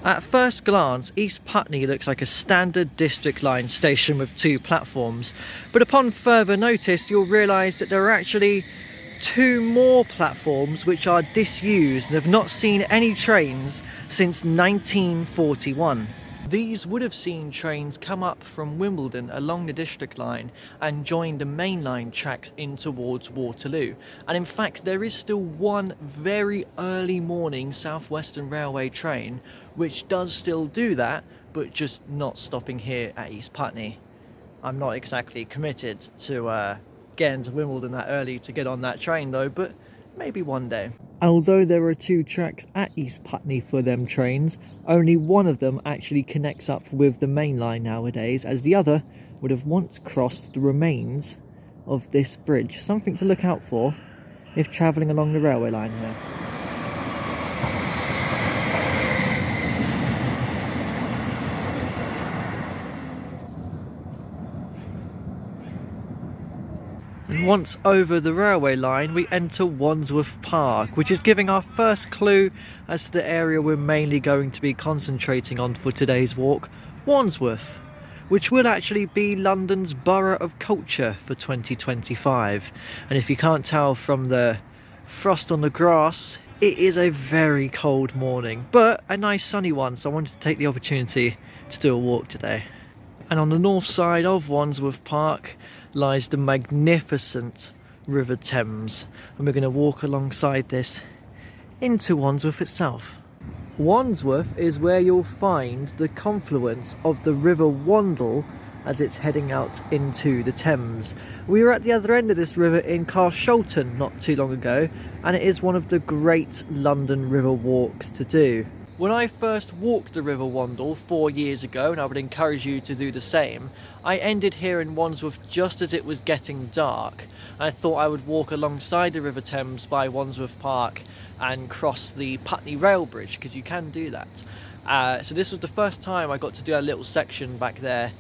At first glance, East Putney looks like a standard district line station with 2 platforms, but upon further notice you'll realise that there are actually 2 more platforms which are disused and have not seen any trains since 1941. These would have seen trains come up from Wimbledon along the district line and join the main line tracks in towards Waterloo. And in fact there is still one very early morning South Western Railway train which does still do that, but just not stopping here at East Putney. I'm not exactly committed to getting to Wimbledon that early to get on that train though, but maybe one day. Although there are 2 tracks at East Putney for them trains, only one of them actually connects up with the main line nowadays, as the other would have once crossed the remains of this bridge. Something to look out for if travelling along the railway line here. And once over the railway line we enter Wandsworth Park, which is giving our first clue as to the area we're mainly going to be concentrating on for today's walk, Wandsworth, which will actually be London's Borough of Culture for 2025. And if you can't tell from the frost on the grass, it is a very cold morning, but a nice sunny one, so I wanted to take the opportunity to do a walk today. And on the north side of Wandsworth Park lies the magnificent River Thames, and we're going to walk alongside this into Wandsworth itself. Wandsworth is where you'll find the confluence of the River Wandle as it's heading out into the Thames. We were at the other end of this river in Carshalton not too long ago, and it is one of the great London river walks to do. When I first walked the River Wandle 4 years ago, and I would encourage you to do the same, I ended here in Wandsworth just as it was getting dark. I thought I would walk alongside the River Thames by Wandsworth Park and cross the Putney Rail Bridge, because you can do that. So this was the first time I got to do a little section back there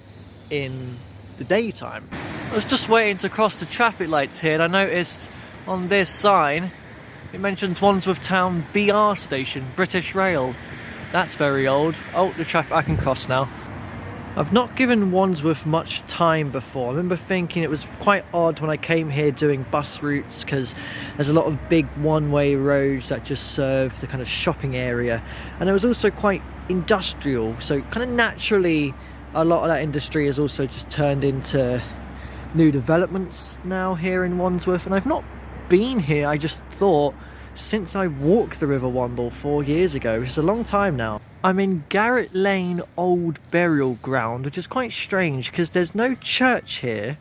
in the daytime. I was just waiting to cross the traffic lights here, and I noticed on this sign it mentions Wandsworth Town BR station, British Rail. That's very old. Oh, the traffic, I can cross now. I've not given Wandsworth much time before. I remember thinking it was quite odd when I came here doing bus routes, because there's a lot of big one-way roads that just serve the kind of shopping area. And it was also quite industrial, so kind of naturally a lot of that industry has also just turned into new developments now here in Wandsworth. And I've not been here, I just thought, since I walked the River Wandle 4 years ago, which is a long time now. I'm in Garrett Lane Old Burial Ground, which is quite strange because there's no church here,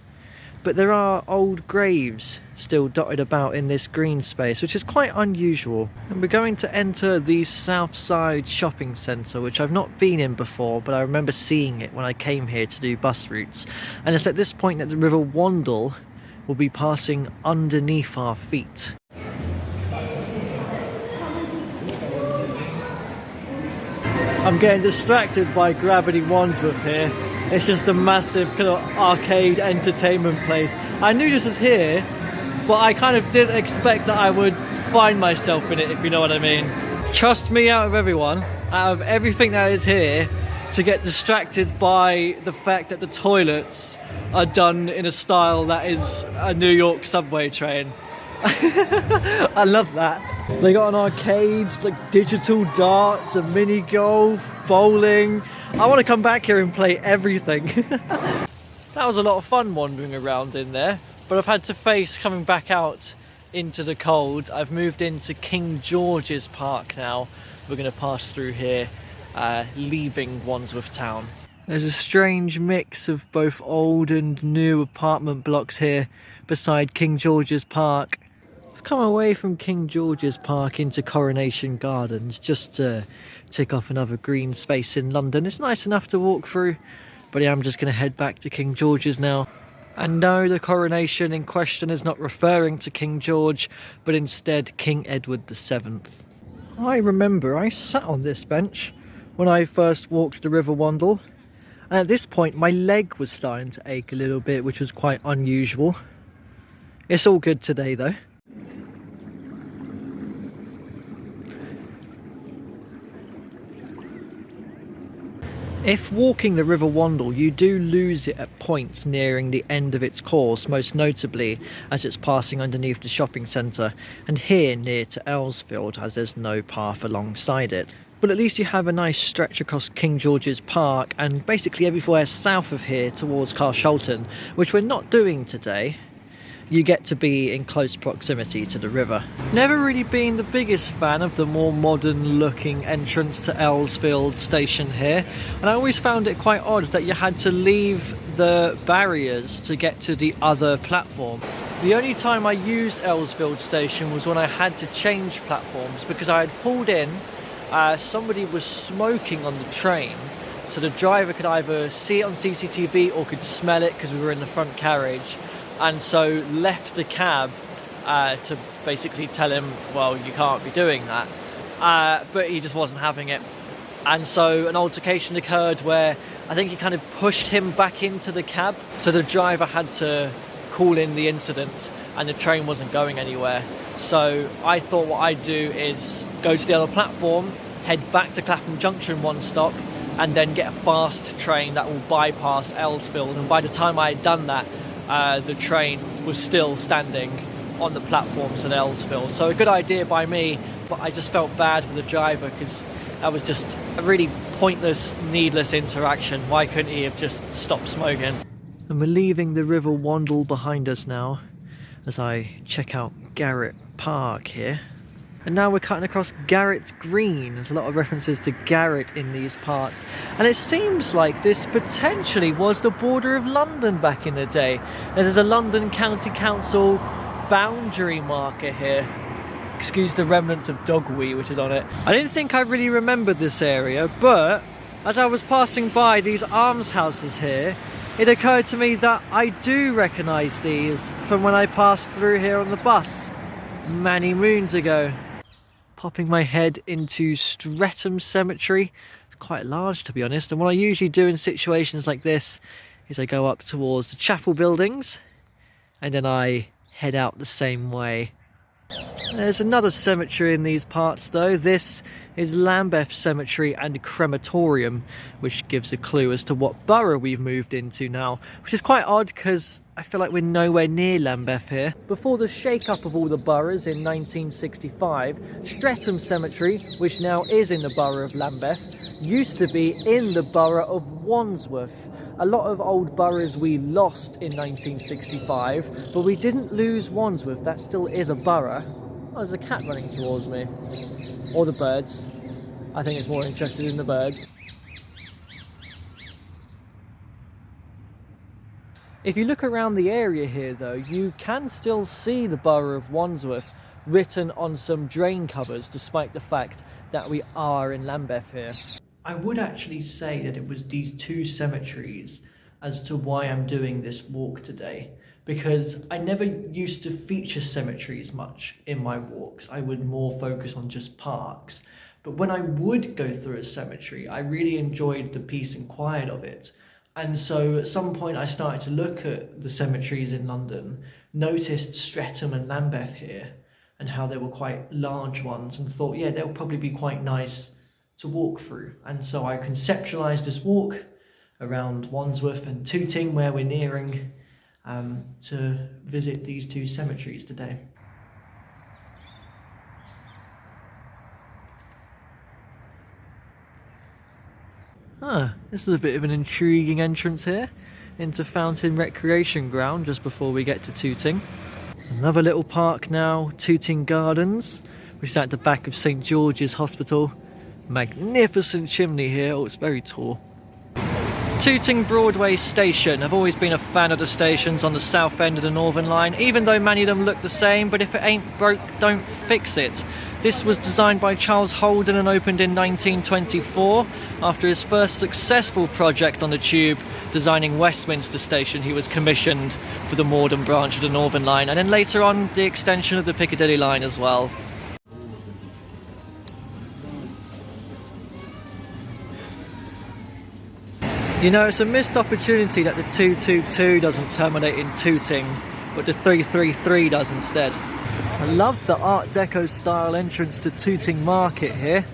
but there are old graves still dotted about in this green space, which is quite unusual. And we're going to enter the Southside Shopping Centre, which I've not been in before, but I remember seeing it when I came here to do bus routes. And it's at this point that the River Wandle will be passing underneath our feet. I'm getting distracted by Gravity Wandsworth here. It's just a massive kind of arcade entertainment place. I knew this was here, but I kind of didn't expect that I would find myself in it, if you know what I mean. Trust me, out of everyone, out of everything that is here, to get distracted by the fact that the toilets are done in a style that is a New York subway train. I love that. They got an arcade, like digital darts, a mini golf, bowling. I want to come back here and play everything. That was a lot of fun wandering around in there, but I've had to face coming back out into the cold. I've moved into King George's Park now. We're going to pass through here, leaving Wandsworth Town. There's a strange mix of both old and new apartment blocks here beside King George's Park. I've come away from King George's Park into Coronation Gardens just to tick off another green space in London. It's nice enough to walk through, but yeah, I'm just going to head back to King George's now. And no, the coronation in question is not referring to King George, but instead King Edward VII. I remember I sat on this bench when I first walked the River Wandle, and at this point my leg was starting to ache a little bit, which was quite unusual. It's all good today though. If walking the River Wandle, you do lose it at points nearing the end of its course, most notably as it's passing underneath the shopping centre, and here near to Earlsfield, as there's no path alongside it. But at least you have a nice stretch across King George's Park and basically everywhere south of here towards Carshalton, which we're not doing today. You get to be in close proximity to the river. Never really been the biggest fan of the more modern looking entrance to Earlsfield station here, and I always found it quite odd that you had to leave the barriers to get to the other platform. The only time I used Earlsfield station was when I had to change platforms because I had pulled in, somebody was smoking on the train, so the driver could either see it on CCTV or could smell it because we were in the front carriage. And so left the cab to basically tell him, well, you can't be doing that. But he just wasn't having it. And so an altercation occurred where I think he kind of pushed him back into the cab. So the driver had to call in the incident and the train wasn't going anywhere. So I thought what I'd do is go to the other platform, head back to Clapham Junction one stop, and then get a fast train that will bypass Earlsfield. And by the time I had done that, the train was still standing on the platforms at Earlsfield. So a good idea by me, but I just felt bad for the driver because that was just a really pointless, needless interaction. Why couldn't he have just stopped smoking? And we're leaving the River Wandle behind us now as I check out Garrett Park here. And now we're cutting across Garrett's Green. There's a lot of references to Garrett in these parts. And it seems like this potentially was the border of London back in the day. There's a London County Council boundary marker here. Excuse the remnants of dog wee which is on it. I didn't think I really remembered this area, but as I was passing by these almshouses here, it occurred to me that I do recognise these from when I passed through here on the bus many moons ago. Popping my head into Streatham Cemetery. It's quite large, to be honest, and what I usually do in situations like this is I go up towards the chapel buildings and then I head out the same way. There's another cemetery in these parts though. This is Lambeth Cemetery and Crematorium, which gives a clue as to what borough we've moved into now, which is quite odd because I feel like we're nowhere near Lambeth here. Before the shake-up of all the boroughs in 1965, Streatham Cemetery, which now is in the borough of Lambeth, used to be in the borough of Wandsworth. A lot of old boroughs we lost in 1965, but we didn't lose Wandsworth. That still is a borough. Oh, there's a cat running towards me. Or the birds. I think it's more interested in the birds. If you look around the area here though, you can still see the borough of Wandsworth written on some drain covers, despite the fact that we are in Lambeth here. I would actually say that it was these two cemeteries as to why I'm doing this walk today, because I never used to feature cemeteries much in my walks. I would more focus on just parks. But when I would go through a cemetery, I really enjoyed the peace and quiet of it. And so at some point I started to look at the cemeteries in London, noticed Streatham and Lambeth here and how they were quite large ones, and thought, yeah, they'll probably be quite nice to walk through. And so I conceptualised this walk around Wandsworth and Tooting, where we're nearing, to visit these two cemeteries today. This is a bit of an intriguing entrance here into Fountain Recreation Ground just before we get to Tooting. Another little park now, Tooting Gardens, which is at the back of St George's Hospital. Magnificent chimney here. Oh, it's very tall. Tooting Broadway Station. I've always been a fan of the stations on the south end of the Northern Line, even though many of them look the same, but if it ain't broke, don't fix it. This was designed by Charles Holden and opened in 1924. After his first successful project on the tube, designing Westminster Station, he was commissioned for the Morden branch of the Northern Line, and then later on the extension of the Piccadilly line as well. You know, it's a missed opportunity that the 222 doesn't terminate in Tooting, but the 333 does instead. I love the Art Deco style entrance to Tooting Market here.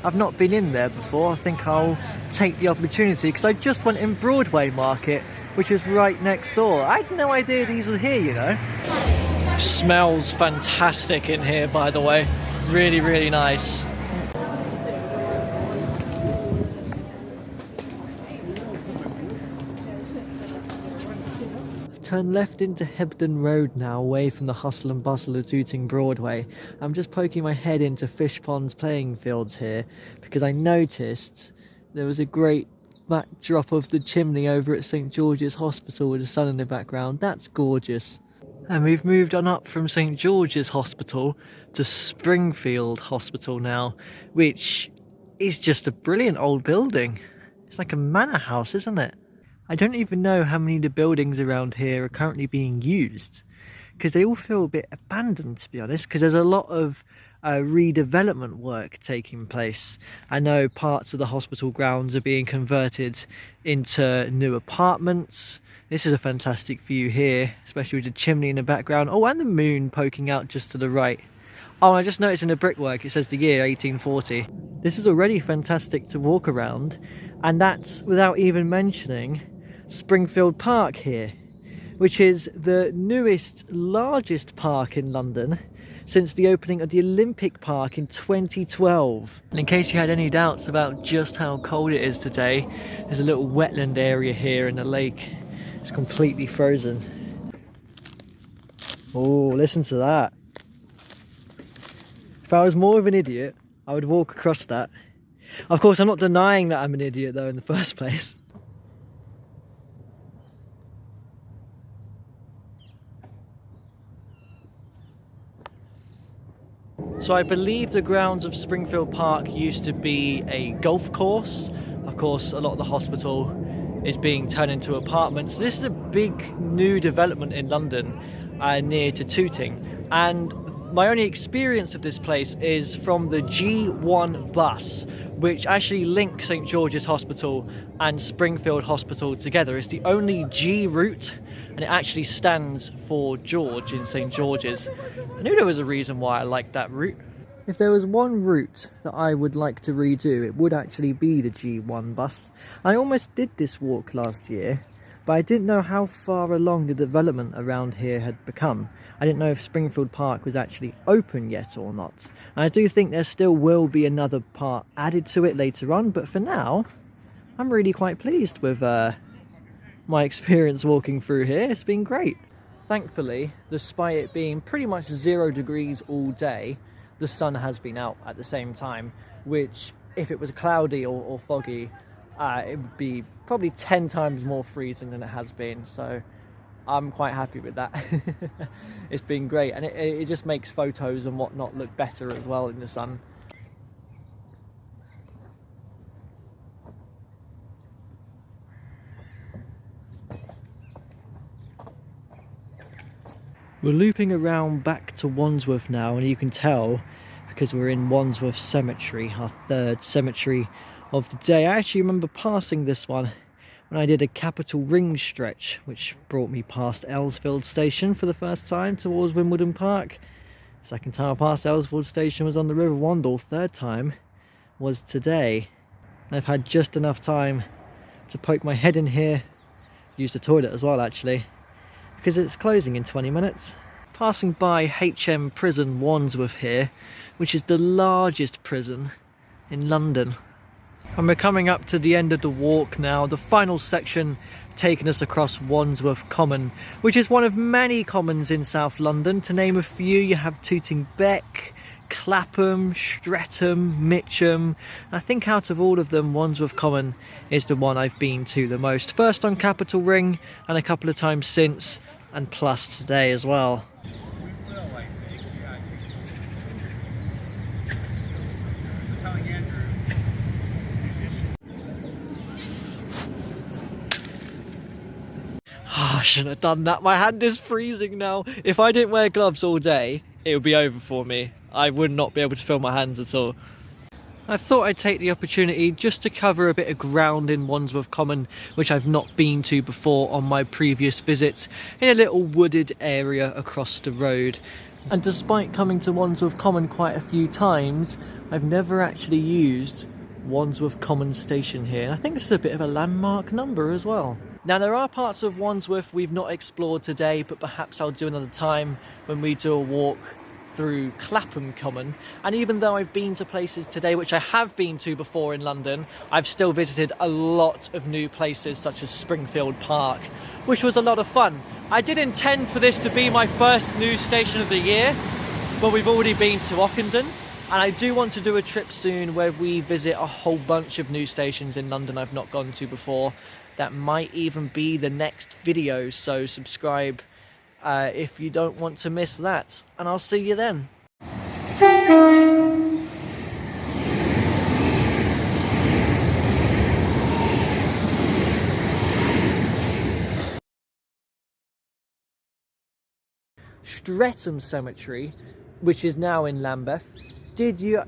I've not been in there before. I think I'll take the opportunity because I just went in Broadway Market, which is right next door. I had no idea these were here, you know. Smells fantastic in here, by the way. Really, really nice. Turn left into Hebden Road now, away from the hustle and bustle of Tooting Broadway. I'm just poking my head into Fish Pond's playing fields here because I noticed there was a great backdrop of the chimney over at St George's Hospital with the sun in the background. That's gorgeous. And we've moved on up from St George's Hospital to Springfield Hospital now, which is just a brilliant old building. It's like a manor house, isn't it? I don't even know how many of the buildings around here are currently being used, because they all feel a bit abandoned, to be honest, because there's a lot of redevelopment work taking place. I know parts of the hospital grounds are being converted into new apartments. This is a fantastic view here, especially with the chimney in the background. Oh, and the moon poking out just to the right. Oh, I just noticed in the brickwork it says the year 1840. This is already fantastic to walk around, and that's without even mentioning Springfield Park here, which is the newest, largest park in London since the opening of the Olympic Park in 2012. And in case you had any doubts about just how cold it is today, there's a little wetland area here in the lake. It's completely frozen. Oh, listen to that. If I was more of an idiot, I would walk across that. Of course, I'm not denying that I'm an idiot though in the first place. So I believe the grounds of Springfield Park used to be a golf course. Of course, a lot of the hospital is being turned into apartments. This is a big new development in London near to Tooting. And my only experience of this place is from the G1 bus, which actually links St George's Hospital and Springfield Hospital together. It's the only G route, and it actually stands for George in St George's. I knew there was a reason why I liked that route. If there was one route that I would like to redo, it would actually be the G1 bus. I almost did this walk last year, but I didn't know how far along the development around here had become. I didn't know if Springfield Park was actually open yet or not. And I do think there still will be another part added to it later on, but for now, I'm really quite pleased with my experience walking through here. It's been great. Thankfully, despite it being pretty much 0 degrees all day, the sun has been out at the same time, which if it was cloudy or foggy, it would be probably 10 times more freezing than it has been. So I'm quite happy with that. It's been great, and it just makes photos and whatnot look better as well in the sun. We're looping around back to Wandsworth now, and you can tell because we're in Wandsworth Cemetery, our third cemetery of the day. I actually remember passing this one when I did a Capital Ring stretch, which brought me past Ellsfield Station for the first time towards Wimbledon Park. Second time I passed Ellsfield Station was on the River Wandle. Third time was today. And I've had just enough time to poke my head in here, use the toilet as well actually, because it's closing in 20 minutes. Passing by HM Prison Wandsworth here, which is the largest prison in London. And we're coming up to the end of the walk now, the final section taking us across Wandsworth Common, which is one of many commons in South London. To name a few, you have Tooting Beck, Clapham, Streatham, Mitcham. I think out of all of them, Wandsworth Common is the one I've been to the most. First on Capital Ring and a couple of times since, and plus today as well. Oh, I shouldn't have done that. My hand is freezing now. If I didn't wear gloves all day, it would be over for me. I would not be able to feel my hands at all. I thought I'd take the opportunity just to cover a bit of ground in Wandsworth Common, which I've not been to before on my previous visits, in a little wooded area across the road. And despite coming to Wandsworth Common quite a few times, I've never actually used Wandsworth Common Station here. I think this is a bit of a landmark number as well. Now there are parts of Wandsworth we've not explored today, but perhaps I'll do another time when we do a walk through Clapham Common. And even though I've been to places today which I have been to before in London, I've still visited a lot of new places such as Springfield Park, which was a lot of fun. I did intend for this to be my first news station of the year, but we've already been to Ockenden, and I do want to do a trip soon where we visit a whole bunch of news stations in London I've not gone to before. That might even be the next video, so subscribe if you don't want to miss that, and I'll see you then. Streatham Cemetery, which is now in Lambeth. Did you...